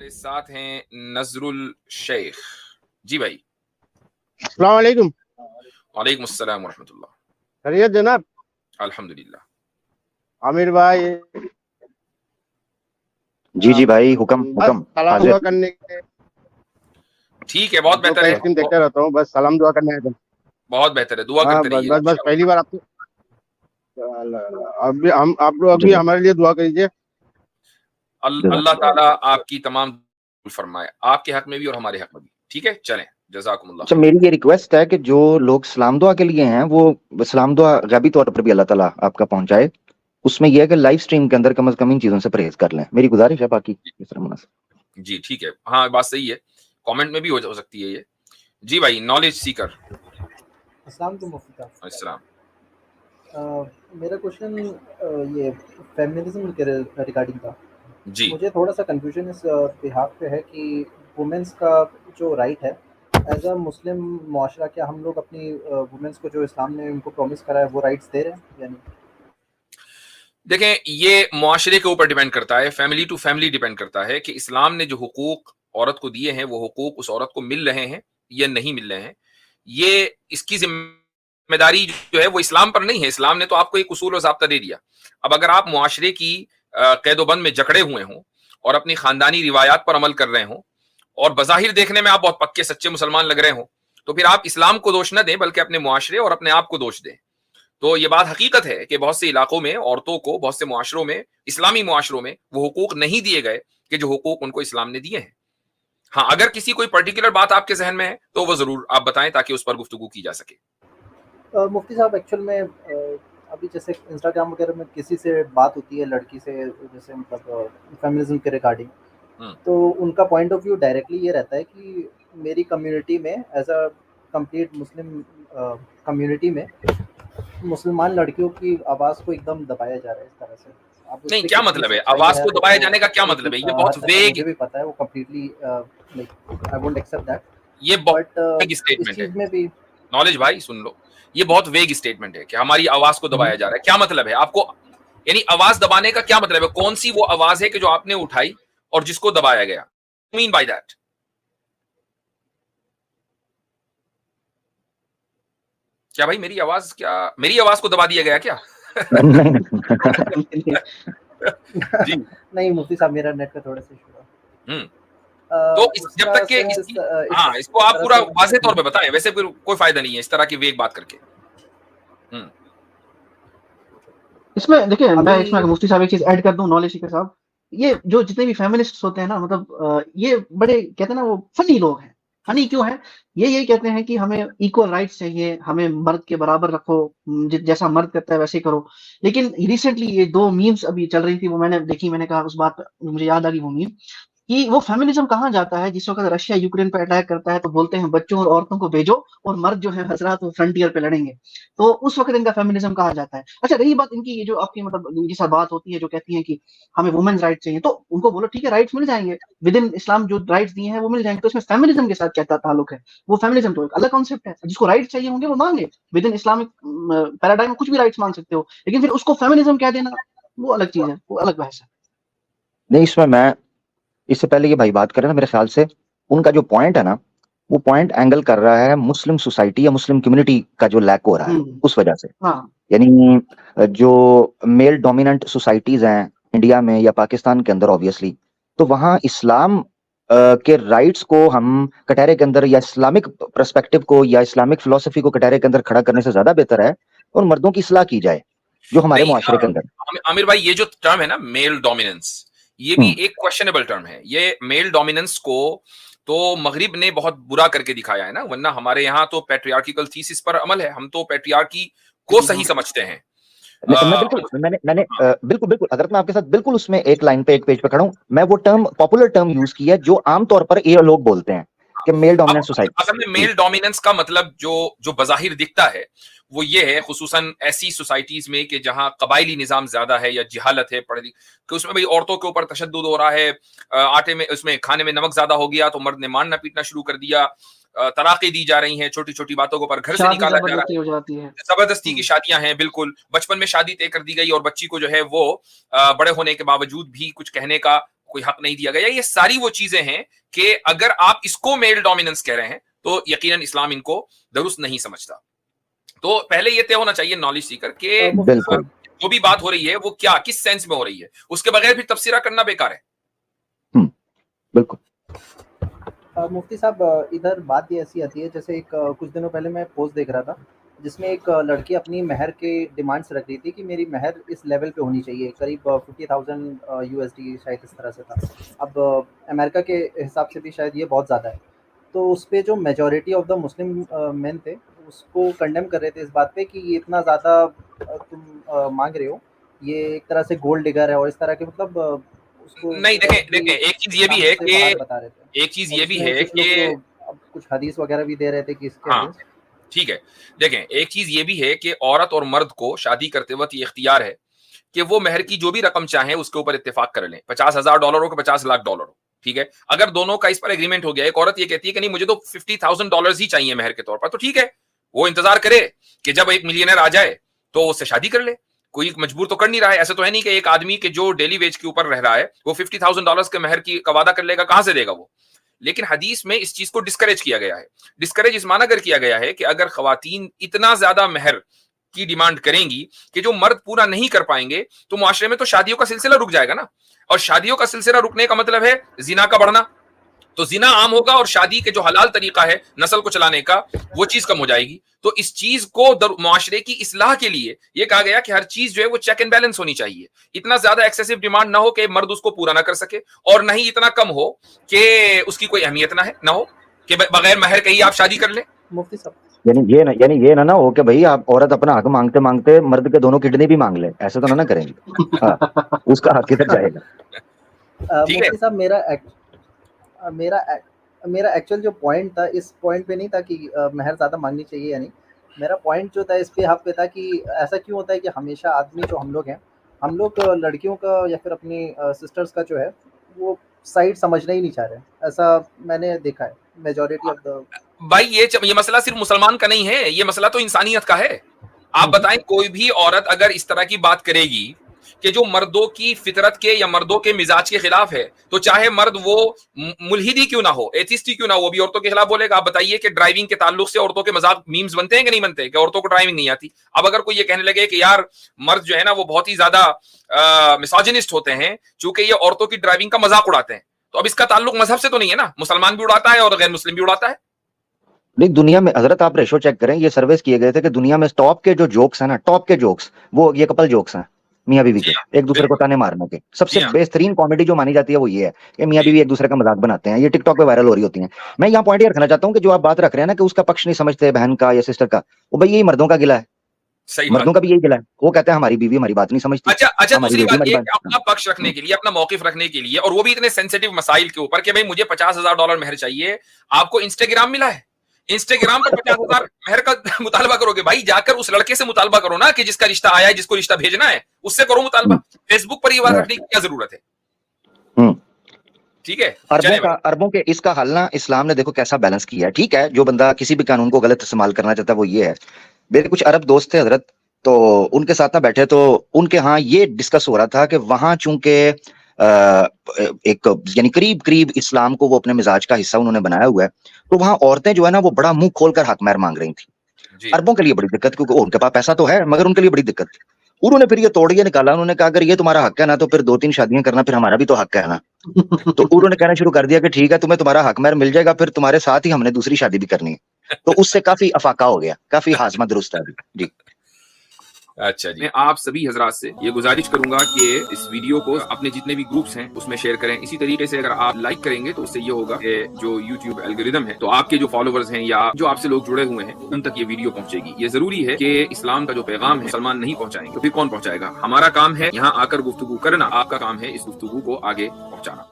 हमारे साथ हैं नजरुल शेख जी भाई। अस्सलाम वालेकुम। वालेकुम अस्सलाम वरहमतुल्लाह। खैरियत जनाब? अल्हम्दुलिल्लाह। आमिर भाई, जी जी भाई, हुक्म बस हुक्म सलाम दुआ हाजिर। करने के ठीक है, बहुत जो बेहतर का है। स्क्रीन देखते रहता हूँ, बस सलाम दुआ करने आया था। बहुत बेहतर है, दुआ हाँ, करते बस रहिए बस बस पहली बार आपको अभी हम आप लोग अभी जी हमारे लिए दुआ कीजिए। अल्लाह ताला आपकी तमाम फरमाए, आपके हक में भी और हमारे हक में भी। ठीक है, चलें, जज़ाकुमुल्लाह अच्छा, खैर। मेरी ये रिक्वेस्ट है कि जो लोग सलाम दुआ के लिए हैं वो सलाम दुआ गैबी तौर पर भी अल्लाह ताला आपका पहुंचाए। उसमें यह है कि लाइव स्ट्रीम के अंदर कम से कम इन चीजों से परहेज कर लें, मेरी गुजारिश है। बाकी इस तरह मुनासिब। जी ठीक है, हाँ बात सही है, कमेंट में भी हो सकती है ये। जी भाई, नॉलेज सीकर। अस्सलाम वालेकुम मुफ्ती साहब। अस्सलाम। मेरा क्वेश्चन ये फेमिनिज्म के रिगार्डिंग था। जी मुझे थोड़ा सा कंफ्यूजन इस बिहाफ पे है कि वुमेंस का जो राइट है एज अ मुस्लिम मुआशरा, क्या हम लोग अपनी वुमेंस को जो इस्लाम ने उनको प्रॉमिस करा है वो राइट्स दे रहे हैं या नहीं? देखें, ये मुआशरे के ऊपर डिपेंड करता है, फैमिली टू फैमिली डिपेंड करता है कि इस्लाम ने जो हुकूक औरत को दिए हैं वो हुकूक उस औरत को मिल रहे हैं या नहीं मिल रहे हैं। ये इसकी जिम्मेदारी जो है वो इस्लाम पर नहीं है। इस्लाम ने तो आपको एक उसूल और ज़ाब्ता दे दिया। अब अगर आप मुआशरे की कैदोबंद में जकड़े हुए हों और अपनी खानदानी रिवायात पर अमल कर रहे हों और बज़ाहिर देखने में आप बहुत पक्के सच्चे मुसलमान लग रहे हों, तो फिर आप इस्लाम को दोष न दें बल्कि अपने मुआशरे और अपने आप को दोष दें। तो ये बात हकीकत है कि बहुत से इलाकों में औरतों को, बहुत से मुआशरों में, इस्लामी मुआशरों में वो हुकूक नहीं दिए गए कि जो हुकूक उनको इस्लाम ने दिए हैं। हाँ, अगर किसी कोई पर्टिकुलर बात आपके जहन में है तो वो जरूर आप बताएं ताकि उस पर गुफ्तगू की जा सके। मुफ्ती साहब, एक्चुअल में अभी जैसे इंस्टाग्राम वगैरह में किसी से बात होती है लड़की से, जैसे मतलब फेमिनिज्म के रिगार्डिंग, तो उनका पॉइंट ऑफ व्यू डायरेक्टली ये रहता है कि मेरी कम्युनिटी में as a complete Muslim community में मुसलमान लड़कियों की आवाज़ को एकदम दबाया जा रहा है इस तरह से। आप उस नहीं, पे क्या कितनी मतलब है सच्चाई आवाज है को वो दबाए तो जाने का? क्या एक मतलब है? ये हद बहुत तक वेग, मुझे भी पता है, वो completely like I won't accept that, ये बहुत बट वेग इस स्टेटमेंट है। चीज़ में भी नॉलेज भाई सुन लो, ये बहुत वेग स्टेटमेंट है कि हमारी आवाज को दबाया जा रहा है। क्या मतलब है आपको? यानी आवाज दबाने का क्या मतलब है? कौन सी वो आवाज है कि जो आपने उठाई और जिसको दबाया गया? मीन बाय दैट क्या भाई? मेरी आवाज को दबा दिया गया क्या? जी। नहीं मुफ्ती साहब, मेरा नेट का थोड़ा सा इशू है। तो जब तक के हाँ, इसको आप पूरा वाज़ेह तौर पे बताएं, वैसे फिर कोई फायदा नहीं है इस तरह की वेग बात करके। इसमें देखिए, मैं इसमें मुफ्ती साहब एक चीज ऐड कर दूं नॉलेज के साथ। ये जो जितने भी फेमिनिस्ट होते हैं ना, मतलब ये बड़े कहते हैं ना, वो फनी लोग हैं। फनी क्यों है? ये यही कहते हैं कि हमें इक्वल राइट्स चाहिए, हमें मर्द के बराबर रखो, जैसा मर्द करता है वैसे ही करो। लेकिन रिसेंटली ये दो मीम्स अभी चल रही थी, वो मैंने देखी, मैंने कहा उस बात पे मुझे याद आ गई वो मीम कि वो फेमिनिज्म कहाँ जाता है। जिस वक्त रशिया यूक्रेन पर अटैक करता है तो बोलते हैं बच्चों और औरतों को भेजो और मर्द जो है हजरात वो फ्रंटियर पे लड़ेंगे। तो उस वक्त इनका फेमिनिज्म कहा जाता है। अच्छा, रही बात इनकी, ये जो आपकी मतलब इनकी सब बात होती है जो कहती है कि हमें वुमेन्स राइट चाहिए, तो उनको बोलो ठीक है, राइट्स मिल जाएंगे विद इन इस्लाम, जो राइट्स दिए हैं वो मिल जाएंगे। तो इसमें फेमिनिज्म के साथ क्या ताल्लुक है? वो फेमिनिज्म तो एक अलग कॉन्सेप्ट है। जिसको राइट्स चाहिए होंगे वो मांगे, विद इन इस्लामिक पैराडाइम में कुछ भी राइट्स मांग सकते हो, लेकिन फिर उसको फेमिनिज्म कह देना वो अलग चीज है, वो अलग बहस है। नहीं, इसमें मैं इससे पहले ये भाई बात करें ना, मेरे ख्याल से उनका जो पॉइंट है ना, वो पॉइंट एंगल कर रहा है मुस्लिम सोसाइटी या मुस्लिम कम्युनिटी का जो लैक हो रहा है उस वजह से। यानी जो मेल डोमिनेंट सोसाइटीज हैं इंडिया में या पाकिस्तान के अंदर ऑब्वियसली, तो वहां इस्लाम के राइट्स को हम कटहरे के अंदर या इस्लामिक पर्सपेक्टिव को या इस्लामिक फिलोसफी को कटहरे के अंदर खड़ा करने से ज्यादा बेहतर है और मर्दों की इस्लाह की जाए जो हमारे मुआशरे के अंदर। आमिर भाई, ये जो टर्म है ना मेल डोमिनेंस, ये भी एक क्वेश्चनेबल टर्म है। ये मेल डोमिनेंस को तो मगरिब ने बहुत बुरा करके दिखाया है ना, वरना हमारे यहाँ तो पैट्रियार्किकल थीसिस पर अमल है, हम तो पैट्रियार्की को सही समझते हैं। मैंने बिल्कुल बिल्कुल, अगर मैं आपके साथ बिल्कुल उसमें एक लाइन पे एक पेज पे खड़ा हूं, मैं वो टर्म पॉपुलर टर्म यूज किया जो आमतौर पर ये लोग बोलते हैं कि मेल डोमिनेंस सोसाइटी। असल में मेल डोमिनेंस का मतलब जो बज़ाहिर दिखता है वो ये है, खुसूसन ऐसी सोसाइटीज में कि जहां कबायली निजाम ज्यादा है या जिहालत है पढ़ कि उसमें भाई औरतों के ऊपर तशद्दुद हो रहा है, आटे में उसमें खाने में नमक ज्यादा हो गया तो मर्द ने मारना पीटना शुरू कर दिया, तलाक़ें दी जा रही हैं, छोटी छोटी बातों को पर घर से निकाला जा रहा है, जबरदस्ती की शादियां हैं, बिल्कुल बचपन में शादी तय कर दी गई और बच्ची को जो है वो बड़े होने के बावजूद भी कुछ कहने का कोई हक नहीं दिया गया। ये सारी वो चीजें हैं कि अगर आप इसको मेल डोमिनेंस कह रहे हैं तो यकीनन इस्लाम इनको दुरुस्त नहीं समझता। तो पहले ये तय होना चाहिए नॉलेज सीकर के जो भी बात हो रही है वो क्या किस सेंस में हो रही है, उसके बगैर भी तफसीरा करना बेकार है। बिल्कुल। मुफ्ती साहब, इधर बात ये ऐसी आती है, जैसे एक कुछ दिनों पहले मैं पोस्ट देख रहा था जिसमें एक लड़की अपनी महर के डिमांड्स रख रही थी कि मेरी महर इस लेवल पे होनी चाहिए, करीब 50,000 USD शायद इस तरह से था। अब अमेरिका के हिसाब से भी शायद ये बहुत ज़्यादा है। तो उस पर जो majority of the Muslim main थे उसको कंडेम कर रहे थे इस बात पे कि ये इतना ज़्यादा तुम मांग रहे हो, ये एक तरह से गोल्ड डिगर है और इस तरह के मतलब उसको नहीं। देखें एक चीज ये भी है कि बता रहे थे, एक चीज ये भी है कि कुछ हदीस वगैरह भी दे रहे थे कि इसके हाँ, ठीक है। देखें एक चीज ये भी है कि औरत और मर्द को शादी करते वक्त ये इख्तियार है कि वो महर की जो भी रकम चाहे उसके ऊपर इत्तेफाक कर लें, $50,000 हो कि $50 लाख हो, ठीक है। अगर दोनों का इस पर एग्रीमेंट हो गया, एक औरत ये कहती है कि नहीं मुझे तो $50,000 ही चाहिए महर के तौर पर, तो ठीक है, वो इंतजार करे कि जब एक मिलियनर आ जाए तो उससे शादी कर ले। कोई मजबूर तो कर नहीं रहा है। ऐसा तो है नहीं कि एक आदमी के जो डेली वेज के ऊपर रह रहा है वो $50,000 के महर की का वादा कर लेगा, कहां से देगा वो। लेकिन हदीस में इस चीज को डिस्करेज किया गया है। डिस्करेज इस माना कर किया गया है कि अगर खवातीन इतना ज्यादा महर की डिमांड करेंगी कि जो मर्द पूरा नहीं कर पाएंगे तो मुआशरे में तो शादियों का सिलसिला रुक जाएगा ना, और शादियों का सिलसिला रुकने का मतलब है जिना का बढ़ना। तो जिना आम होगा और शादी के जो हलाल तरीका है नस्ल को चलाने का वो चीज कम हो जाएगी। तो इस चीज को मुआशरे की इस्लाह के लिए ये कहा गया कि हर चीज जो है वो चेक एंड बैलेंस होनी चाहिए। इतना ज्यादा एक्सेसिव डिमांड ना हो कि मर्द उसको पूरा ना कर सके, और नहीं इतना कम हो कि उसकी कोई अहमियत ना हो कि बगैर महर के ही आप शादी कर ले। मुफ्ती साहब, यानी ये ना हो कि भाई आप औरत अपना हक मांगते मांगते मर्द के दोनों किडनी भी मांग ले, ऐसे तो ना करेंगे। हाँ, उसका हक किधर जाएगा। मुफ्ती साहब, मेरा एक्चुअल जो पॉइंट था इस पॉइंट पे नहीं था कि महर ज़्यादा मांगनी चाहिए या नहीं। मेरा पॉइंट जो था इस पे हक पे था कि ऐसा क्यों होता है कि हमेशा आदमी जो हम लोग हैं, हम लोग लड़कियों का या फिर अपनी सिस्टर्स का जो है वो साइड समझना ही नहीं चाह रहे। ऐसा मैंने देखा है मेजॉरिटी ऑफ द। भाई ये मसला सिर्फ मुसलमान का नहीं है, ये मसला तो इंसानियत का है। आप बताएं कोई भी औरत अगर इस तरह की बात करेगी कि जो मर्दों की फितरत के या मर्दों के मिजाज के खिलाफ है, तो चाहे मर्द वो मुल्हिदी क्यों ना हो, एथिस्ट ही क्यों ना हो, वो भी औरतों के खिलाफ बोलेगा। आप बताइए कि ड्राइविंग के ताल्लुक से औरतों के मजाक मीम्स बनते हैं कि नहीं बनते, कि औरतों को ड्राइविंग नहीं आती। अब अगर कोई ये कहने लगे कि यार मर्द जो है ना वो बहुत ही ज्यादा मिसोजिनिस्ट होते हैं चूंकि ये औरतों की ड्राइविंग का मजाक उड़ाते हैं, तो अब इसका ताल्लुक मजहब से तो नहीं है ना, मुसलमान भी उड़ाता है और गैर मुस्लिम भी उड़ाता है। नहीं, दुनिया में हजरत आप रेशो चेक करें, ये सर्वेस किए गए थे कि दुनिया में टॉप के जो जोक्स हैं ना, टॉप के जोक्स वो ये कपल जोक्स हैं, मियां बीवी के एक दूसरे को ताने मारने के। सबसे बेहतरीन कॉमेडी जो मानी जाती है वो ये है कि मियां बीवी एक दूसरे का मजाक बनाते हैं, ये टिकटॉक पे वायरल हो रही होती हैं। मैं यहाँ पॉइंट ये रखना चाहता हूँ कि जो आप बात रख रहे हैं ना कि उसका पक्ष नहीं समझते बहन का या सिस्टर का, वो भाई यही मर्दों का गिला है, मर्दों का भी यही गिला है। वो कहते हैं हमारी बीवी हमारी बात नहीं समझती। अच्छा दूसरी बात ये अपना पक्ष रखने के लिए, अपना मौकिफ रखने के लिए, और वो भी इतने सेंसिटिव मसाइल के ऊपर कि भाई मुझे $50,000 महर चाहिए, आपको इंस्टाग्राम मिला है, इंस्टाग्राम पर 50,000 महर का मुतालबा करोगे, भाई जाकर उस लड़के से मुतालबा करो ना कि जिसका रिश्ता आया है, जिसको रिश्ता भेजना है, उससे करो मुतालबा। फेसबुक पर ये बात रखने की क्या जरूरत है? ठीक है। अरबों के इसका हल ना इस्लाम ने देखो कैसा बैलेंस किया है। ठीक है, जो बंदा किसी भी कानून को गलत इस्तेमाल करना चाहता है वो ये है। मेरे कुछ अरब दोस्त थे हजरत, तो उनके साथ ना बैठे तो उनके यहाँ ये डिस्कस हो रहा था कि वहां चूंकि एक यानी करीब करीब इस्लाम को वो अपने मिजाज का हिस्सा उन्होंने बनाया हुआ है, तो वहां औरतें जो है ना वो बड़ा मुंह खोलकर हक महर मांग रही थी। अरबों के लिए बड़ी दिक्कत, क्योंकि उनके पास पैसा तो है मगर उनके लिए बड़ी दिक्कत थी। उन्होंने फिर ये तोड़िए निकाला, उन्होंने कहा अगर ये तुम्हारा हक है ना तो फिर 2-3 शादियां करना फिर हमारा भी तो हक है ना। तो उन्होंने कहना शुरू कर दिया कि ठीक है तुम्हें तुम्हारा हक महर मिल जाएगा, फिर तुम्हारे साथ ही हमने दूसरी शादी भी करनी है। तो उससे काफी अफाका हो गया, काफी हाजमा दुरुस्त है जी। अच्छा जी, मैं आप सभी हजरात से ये गुजारिश करूंगा कि इस वीडियो को अपने जितने भी ग्रुप्स हैं उसमें शेयर करें। इसी तरीके से अगर आप लाइक करेंगे तो उससे ये होगा कि जो YouTube एल्गोरिदम है, तो आपके जो फॉलोवर्स हैं या जो आपसे लोग जुड़े हुए हैं उन तक ये वीडियो पहुंचेगी। ये जरूरी है कि इस्लाम का जो पैगाम है मुसलमान नहीं पहुंचाएंगे तो फिर कौन पहुंचाएगा? हमारा काम है यहाँ आकर गुफ्तगू करना, आपका काम है इस गुफ्तगू को आगे पहुंचाना।